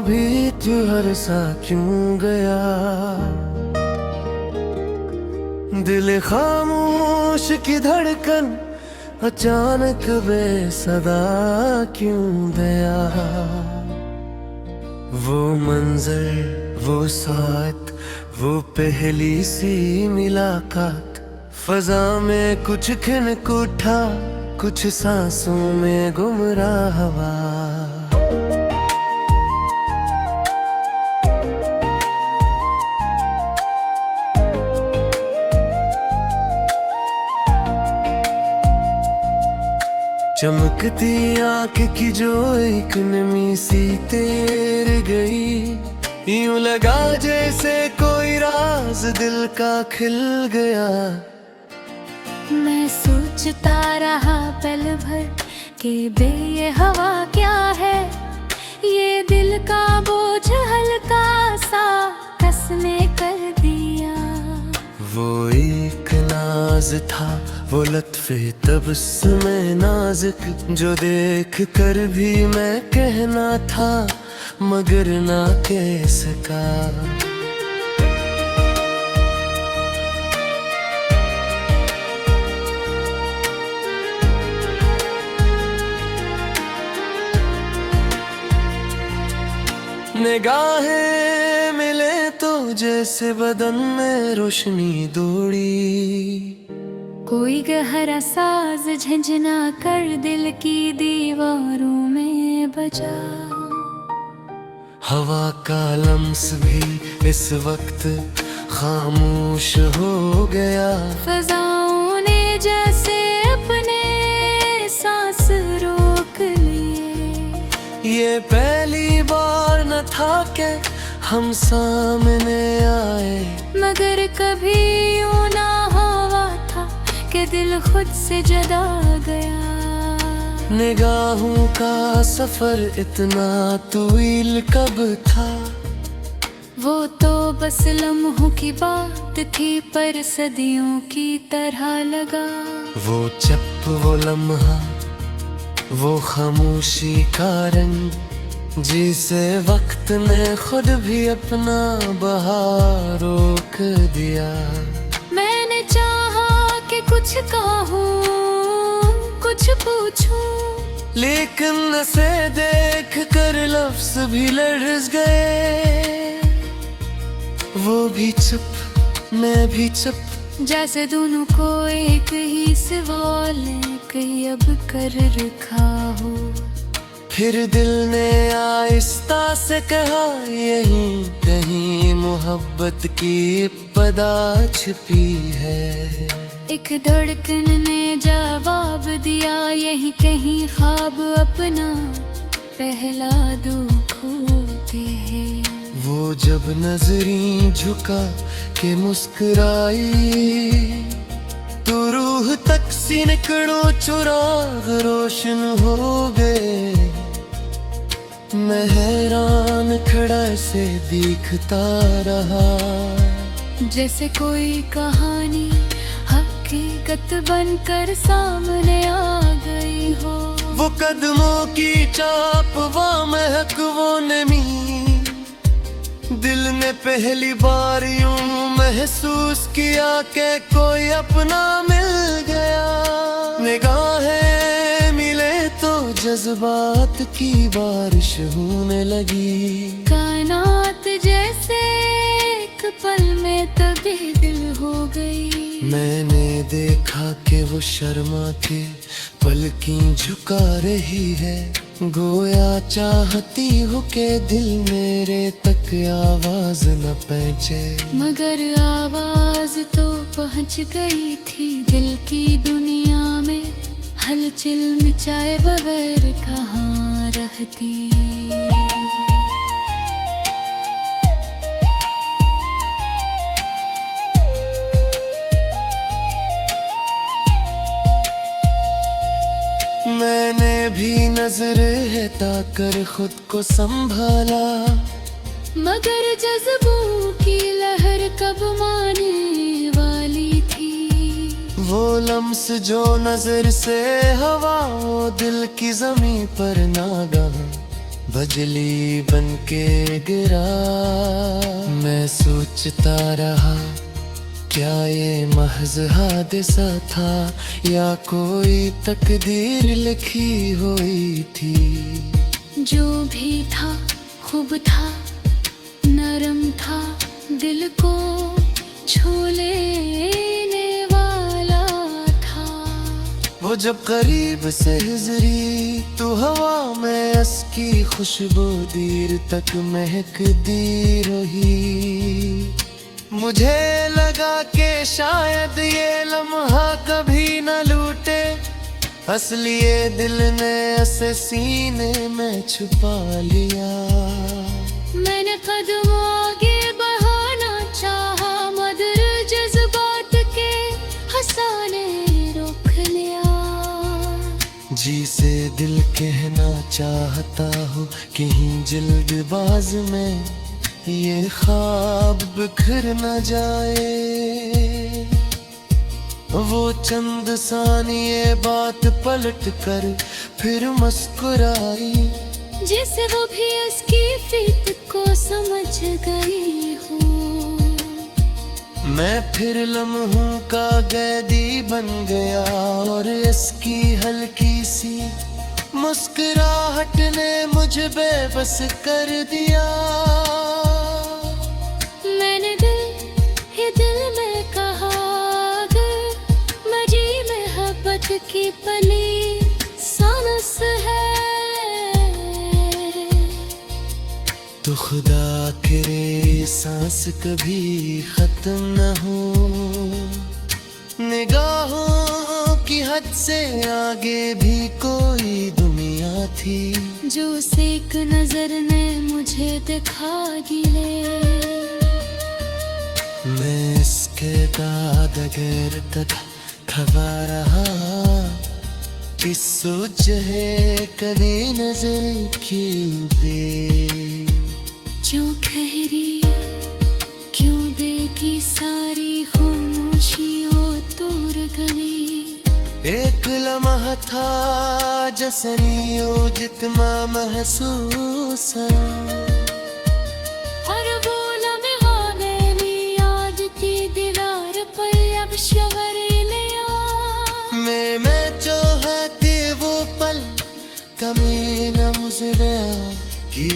भी तू हर सा क्यों गया। दिल खामोश की धड़कन अचानक बेसदा क्यों गया। वो मंजर, वो साथ, वो पहली सी मुलाकात, फजा में कुछ खिनक उठा, कुछ सांसों में गुमराह हवा। चमकती आंख की जो एक नमी सी तेर गई, यूं लगा जैसे कोई राज दिल का खिल गया। मैं सोचता रहा पल भर कि बे ये हवा क्या है, ये दिल का बोझ हल्का सा कसने कर दिया। वो एक नाज था, वो लत्फे तबस्सुम नाजुक, जो देख कर भी मैं कहना था मगर ना कह सका। निगाहें मिले तो जैसे बदन में रोशनी दौड़ी, कोई गहरा साज झंझना कर दिल की दीवारों में बजा। हवा का लम्स भी इस वक्त खामोश हो गया। फजाओं ने जैसे अपने सांस रोक लिए। ये पहली बार न था कि हम सामने आए, मगर कभी यूं ना हुआ था कि दिल खुद से जुदा गया। निगाहों का सफर इतना तवील कब था, वो तो बस लम्हों की बात थी पर सदियों की तरह लगा। वो चप, वो लम्हा, वो खामोशी का रंग, जिसे वक्त ने खुद भी अपना बहार रोक दिया। मैंने चाहा कि कुछ कहूँ, कुछ पूछूं, लेकिन से देख कर लफ्ज भी लर्ज़ गए। वो भी चुप, मैं भी चुप, जैसे दोनों को एक ही सवाल कहीं अब कर रखा हो। फिर दिल ने आहिस्ता से कहा, यहीं कहीं मोहब्बत की इब्तिदा छिपी है। एक धड़कन ने जवाब दिया, यही कहीं ख्वाब अपना पहला दुख होते हैं। वो जब नजरें झुका के मुस्कुराई, तो रूह तक सिनकड़ों चुराग रोशन हो गए। मैं हैरान खड़ा से दिखता रहा, जैसे कोई कहानी हकीकत बनकर सामने आ गई हो। वो कदमों की चाप, वो महक, वो नमी, दिल ने पहली बार यूं महसूस किया कि कोई अपना मिल गया। निगाहें मिले तो जज्बात की बारिश होने लगी। कायनात जैसे एक पल में तब्दील हो गई। मैंने देखा कि वो शर्मा के पलकें झुका रही है, गोया चाहती हो के दिल मेरे तक आवाज न पहुंचे। मगर आवाज तो पहुंच गई थी दिल की दुनिया में, हलचल मचाए बगैर कहाँ रहती। मैंने भी नजर हटाकर खुद को संभाला, मगर जज्बों की लहर कब माने वाली थी। वो लम्स जो नजर से हवा, वो दिल की जमीन पर नागा बजली बनके गिरा। मैं सोचता रहा क्या ये महज हादसा था या कोई तकदीर लिखी हुई थी। जो भी था खूब था, नरम था, दिल को छू लेने वाला था। वो जब करीब से गुजरी तो हवा में उसकी खुशबू देर तक महकती रही। मुझे लगा कि शायद ये लम्हा कभी न लूटे, असली ये दिल ने उसे सीने में छुपा लिया। मैंने कदम आगे बढ़ाना चाहा, मगर जज्बात के हंसाने रोक लिया। जी से दिल कहना चाहता हूँ कहीं जल्दबाज में ये ख्वाब बिखर न जाए। वो चंद सानिये बात पलट कर फिर मुस्कुराई, जैसे वो भी उसकी फिक्र को समझ गई हो। मैं फिर लम्हों का कैदी बन गया और इसकी हल्की सी मुस्कुराहट ने मुझे बेबस कर दिया। मैंने दिल में कहा, अगर मजी मोहब्बत की पली सांस है तो खुदा करे सांस कभी खत्म न हो। निगाहों की हद से आगे भी कोई दुनिया थी जो उसे एक नजर ने मुझे दिखा गिले। मैं इसके दादगर तक खबा रहा, इस सोच है कभी नजर क्यों दे। क्यों गहरी, क्यों बेकी सारी खामोशी हो दूर गली। एक लम्हा था जसनियो जितना महसूस और वो लम्हा मेरी याद की दीवार पर अब शवर लिया। मैं चाहती वो पल कभी न मुझे कि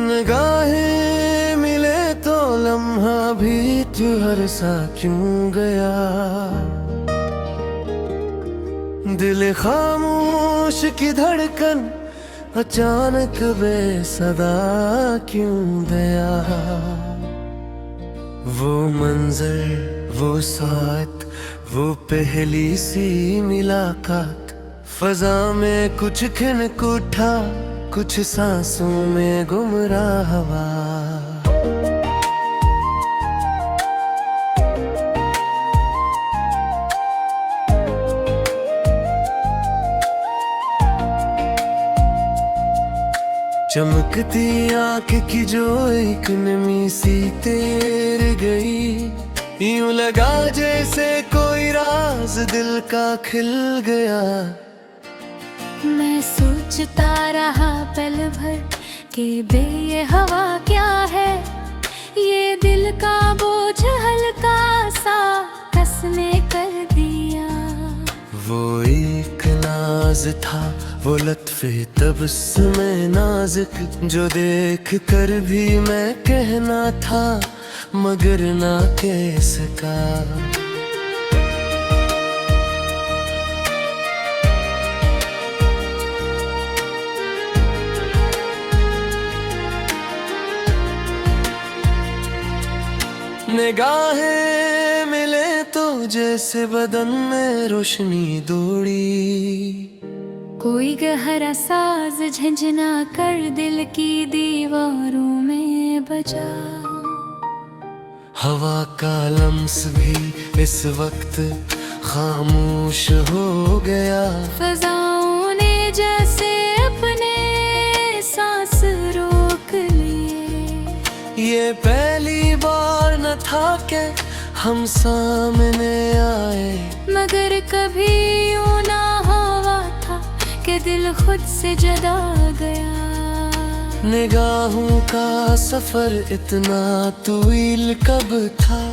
निगाहें मिले तो लम्हा भी तुहर सा क्यों गया। दिल खामोश की धड़कन अचानक बेसदा क्यों गया। वो मंजर, वो साथ, वो पहली सी मुलाकात, फजा में कुछ खिनक उठा, कुछ सांसों में गुमराह हवा। चमकती आंख की जो एक नमी सी तेर गई, यूं लगा जैसे कोई राज दिल का खिल गया। मैं सोचता रहा पल भर कि बे ये हवा क्या है, ये दिल का बोझ हल्का सा कसने कर दिया। वो एक नाज था, वो लत्फे तबस्सुमे नाजुक, जो देख कर भी मैं कहना था मगर ना कह सका। निगाहें मिले तो जैसे बदन में रोशनी दौड़ी, कोई गहरा साज झंझना कर दिल की दीवारों में बजा। हवा का लम्स भी इस वक्त खामोश हो गया। फजाओं ने जैसे अपने सांस रोक लिए। ये पहली बार न था कि हम सामने आए, मगर कभी यूं ना हुआ था कि दिल खुद से जुदा गया। निगाहों का सफर इतना तवील कब था,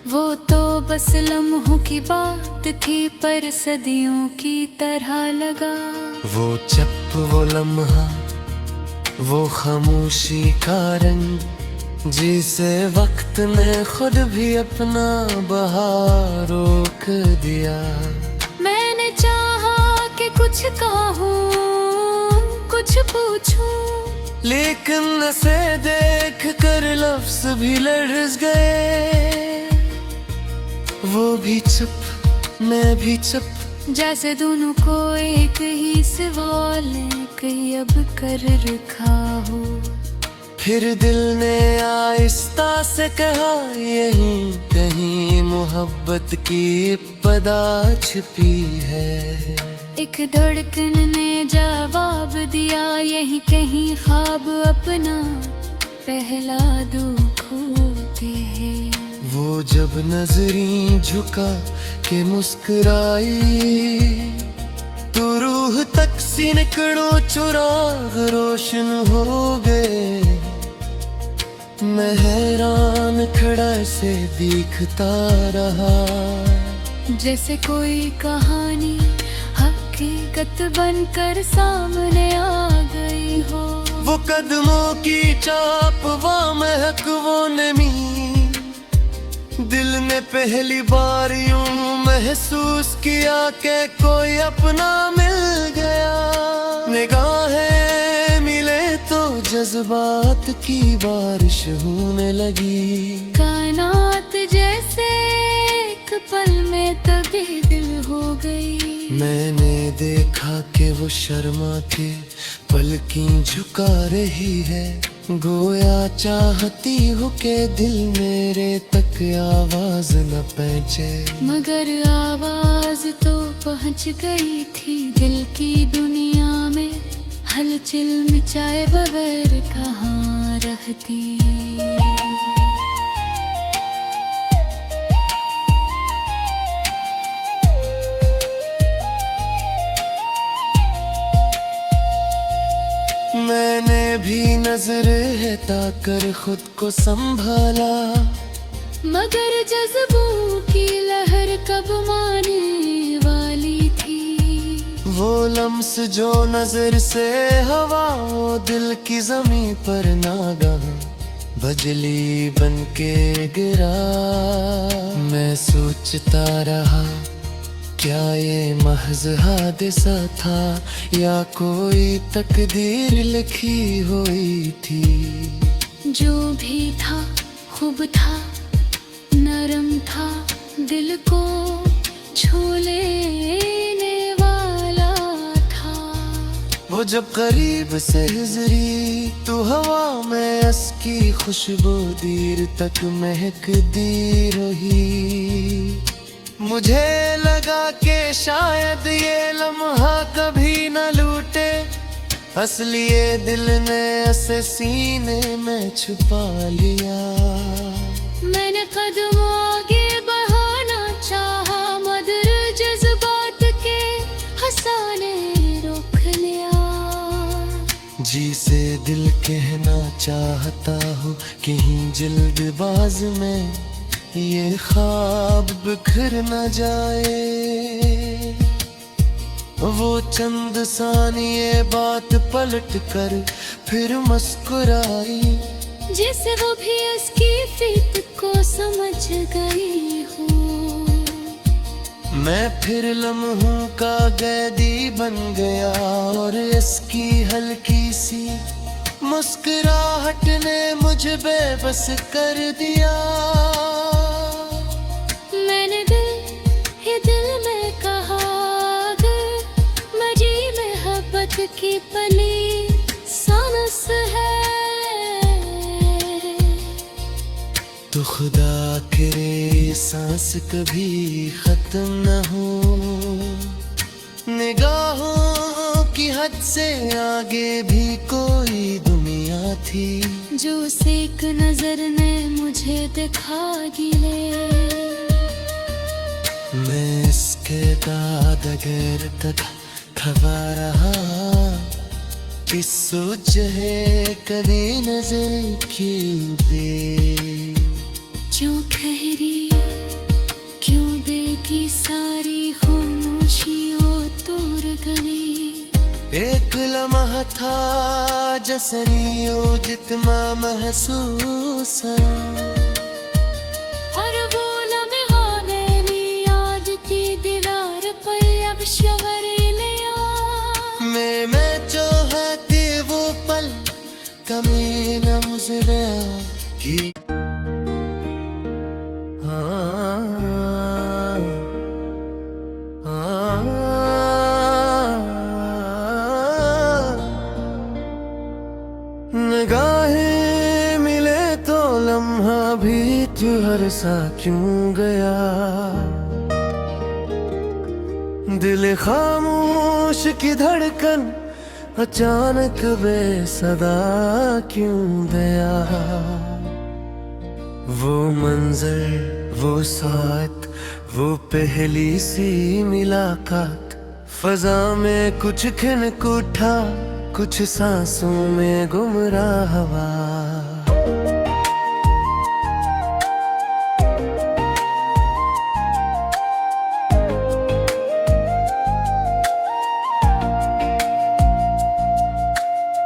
वो तो बस लम्हों की बात थी पर सदियों की तरह लगा। वो चप वो लम्हा वो खामोशी का रंग, जिसे वक्त ने खुद भी अपना बहार रोक दिया। मैंने चाहा कि कुछ कहूँ कुछ पूछूं, लेकिन उसे देख कर लफ्ज भी लर्ज गए। वो भी चुप मैं भी चुप, जैसे दोनों को एक ही सवाल ने कहीं अब कर रखा हो। फिर दिल ने आहिस्ता से कहा, यहीं कहीं मोहब्बत की इब्तिदा छिपी है। एक धड़कन ने जवाब दिया, यहीं कहीं ख्वाब अपना पहला दुख होते हैं। वो जब नजरी झुका के मुस्कुराई, तो रूह तक सिनकड़ों चुराग रोशन हो गए। मैं हैरान खड़ा से दिखता रहा, जैसे कोई कहानी हकीकत बनकर सामने आ गई हो। वो कदमों की चाप वो महक वो नमी, दिल ने पहली बार यूं महसूस किया कि कोई अपना मिल गया। निगाहें मिले तो जज्बात की बारिश होने लगी। कायनात जैसे एक पल में तब्दील हो गई। मैंने देखा कि वो शर्मा के पलकें झुका रही है, गोया चाहती हो के दिल मेरे तक आवाज न पहुंचे। मगर आवाज तो पहुंच गई थी दिल की दुनिया में, हलचल मचाए बगैर कहाँ रहती। मैंने भी नजर हटाकर खुद को संभाला, मगर जज्बों की लहर कब माने वाली थी। वो लम्स जो नजर से हवा वो दिल की जमीन पर नागाह बजली बनके गिरा। मैं सोचता रहा, क्या ये महज हादसा था या कोई तकदीर लिखी हुई थी। जो भी था खूब था, नरम था, दिल को छू लेने वाला था। वो जब करीब से गुजरी तो हवा में उसकी खुशबू देर तक महकती रही। मुझे लगा कि शायद ये लम्हा कभी न लूटे, असली ये दिल ने उसे सीने में छुपा लिया। मैंने कदम आगे बढ़ाना चाहा, मगर जज्बात के हंसाने रोक लिया। जी से दिल कहना चाहता हूँ कहीं जल्दबाज में ये ख्वाब बिखर न जाए। वो चंद सानिये बात पलट कर फिर मुस्कुराई, जैसे वो भी उसकी फिक्र को समझ गई हो। मैं फिर लम्हों का कैदी बन गया और इसकी हल्की सी मुस्कुराहट ने मुझे बेबस कर दिया। मैंने दिल में कहा, अगर मजी मोहब्बत की पली सांस है तो खुदा करे सांस कभी खत्म न हो। निगाहों की हद से आगे भी कोई दुनिया थी जो सेक नजर ने मुझे दिखा गिले मैं इसके दादगर तक खबा रहा इस सोच है कभी नजर क्यों दे जो खहरी क्यों देती सारी खामोशियों तोड़ गली एक लम्हा था जसरियों जितना महसूस और वो लम्हा मैंने याद की दीवार पर अब शवर लिया मैं चाहती वो पल कभी न मुझे कि निगाहें मिले तो लम्हा भी तुहर सा क्यों गया दिल खामोश की धड़कन अचानक बेसदा क्यों गया वो मंजर वो साथ वो पहली सी मुलाकात फजा में कुछ खिनक उठा कुछ सांसों में गुमराह हवा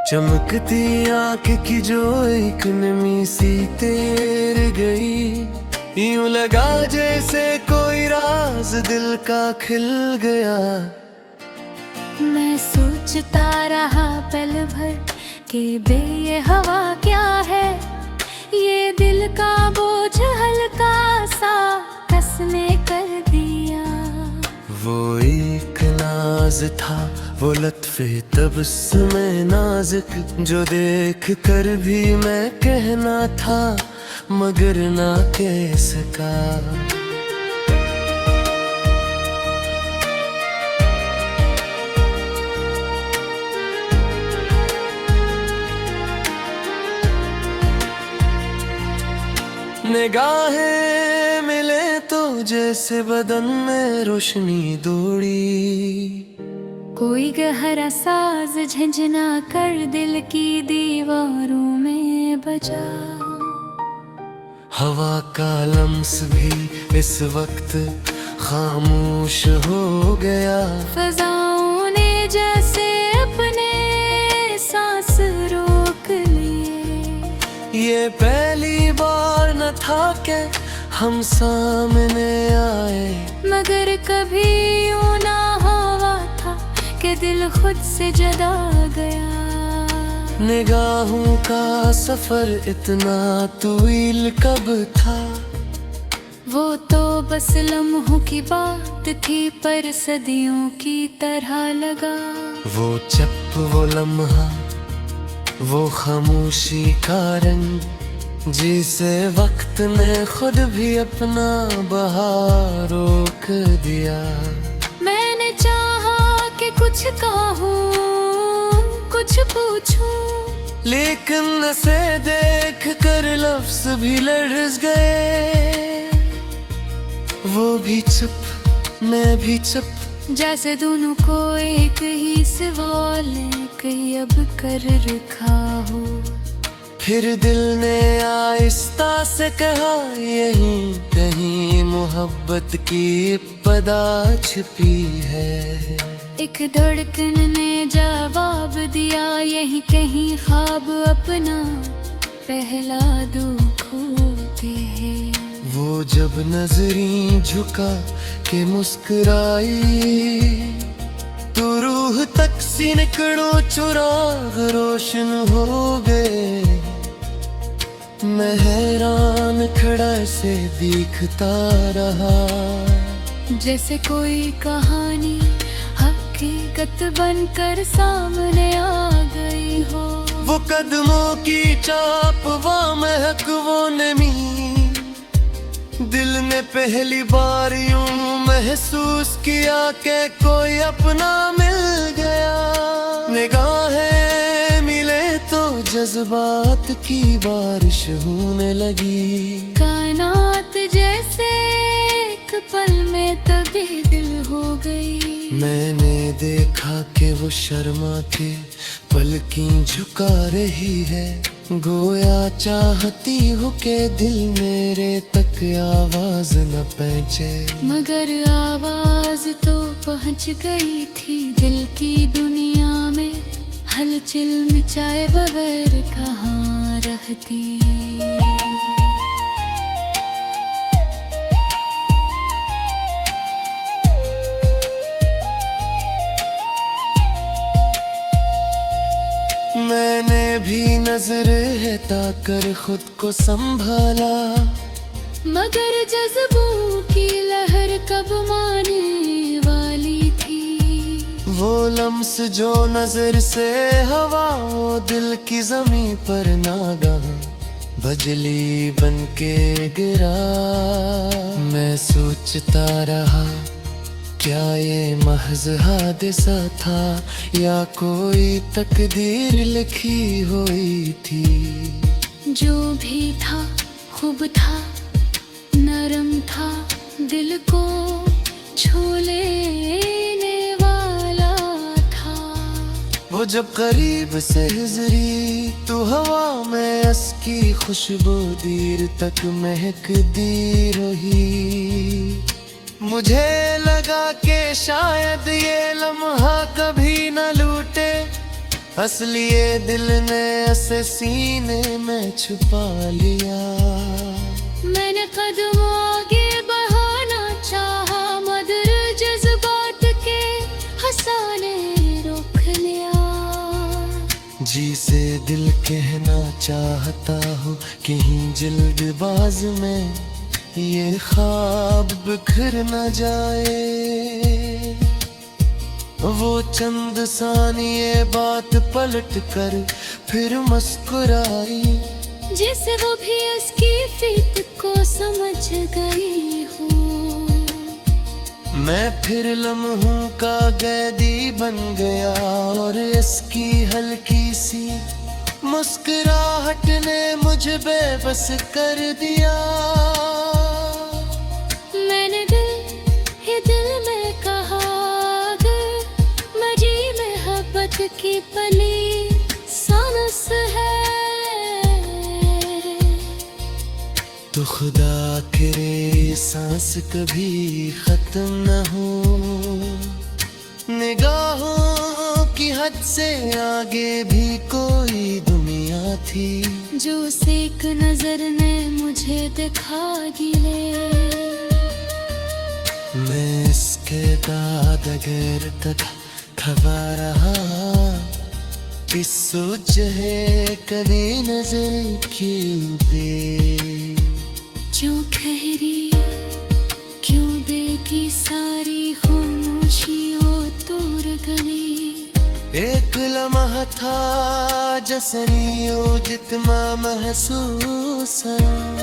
चमकती आंख की जो एक नमी सी तेर गई यूं लगा जैसे कोई राज दिल का खिल गया मैं सोचता रहा पल भर कि बे ये हवा क्या है ये दिल का बोझ हल्का सा कसने कर दिया वो एक नाज था वो लत्फे तबस्सुमे नाजुक जो देख कर भी मैं कहना था मगर ना कह सका निगाहें मिले तो जैसे बदन में रोशनी दौड़ी कोई गहरा साज झंझना कर दिल की दीवारों में बजा हवा का लम्स भी इस वक्त खामोश हो गया फजाओं ने जैसे अपने सांस रोक लिए ये पहली बार न था कि हम सामने आए मगर कभी यूं ना हुआ था कि दिल खुद से जुदा गया निगाहों का सफर इतना तवील कब था वो तो बस लम्हों की बात थी पर सदियों की तरह लगा वो चप वो लम्हा वो खामोशी का रंग जिसे वक्त ने खुद भी अपना बहार रोक दिया मैंने चाहा कि कुछ कहूँ कुछ पूछूं लेकिन से देख कर लफ्ज भी लर्ज गए वो भी चुप मैं भी चुप जैसे दोनों को एक ही सवाल कहीं अब कर रखा हो फिर दिल ने आहिस्ता से कहा यहीं कहीं मोहब्बत की पदा छिपी है एक धड़कन ने जवाब दिया यही कहीं ख्वाब अपना पहला दुख होते हैं वो जब नजरी झुका के मुस्कुराई तो रूह तक सिनकड़ों चुराग रोशन हो गए मैं हैरान खड़ा से दिखता रहा जैसे कोई कहानी हकीकत बनकर सामने आ गई हो वो कदमों की चाप वो महक वो नमी दिल ने पहली बार यूं महसूस किया कि कोई अपना मिल गया निगाहें मिले तो जज्बात की बारिश होने लगी। कायनात जैसे एक पल में तभी दिल हो गई। मैंने देखा कि वो शर्मा के पलकें झुका रही है, गोया चाहती हो के दिल मेरे तक आवाज न पहुंचे। मगर आवाज तो पहुंच गई थी दिल की दुनिया में, हलचल मचाए बगैर कहाँ रहती। मैंने भी नजर हटाकर खुद को संभाला, मगर जज्बों की लहर कब माने वाली थी। वो लम्स जो नजर से हवा, वो दिल की जमीन पर नागाह बजली बनके गिरा। मैं सोचता रहा क्या ये महज हादसा था या कोई तकदीर लिखी हुई थी। जो भी था खूब था, नरम था, दिल को छू लेने वाला था। वो जब करीब से गुजरी तो हवा में उसकी खुशबू देर तक महकती रही। मुझे लगा कि शायद ये लम्हा कभी न लूटे, असली ये दिल ने उसे सीने में छुपा लिया। मैंने कदम आगे बढ़ाना चाहा, मगर जज्बात के हंसाने रोक लिया। जी से दिल कहना चाहता हूँ कहीं जल्दबाज में ये ख्वाब बिखर न जाए। वो चंद सानिये बात पलट कर फिर मुस्कुराई, जैसे वो भी उसकी फिक्र को समझ गई हो। मैं फिर लम्हों का कैदी बन गया और इसकी हल्की सी मुस्कुराहट ने मुझे बेबस कर दिया। मैंने दिल में कहा, अगर मजी मोहब्बत की पली सांस है तो खुदा करे सांस कभी खत्म न हो। निगाहों की हद से आगे भी कोई दुनिया थी, जो एक नजर ने मुझे दिखा गिले। मैं इसके बाद अगर तक खबा रहा, इस सोच है कभी नजर क्यों दे। क्यों ठहरी, क्यों बेटी सारी खामोशी हो तोड़ गई। एक लम्हा था जसरियो जितना महसूस है।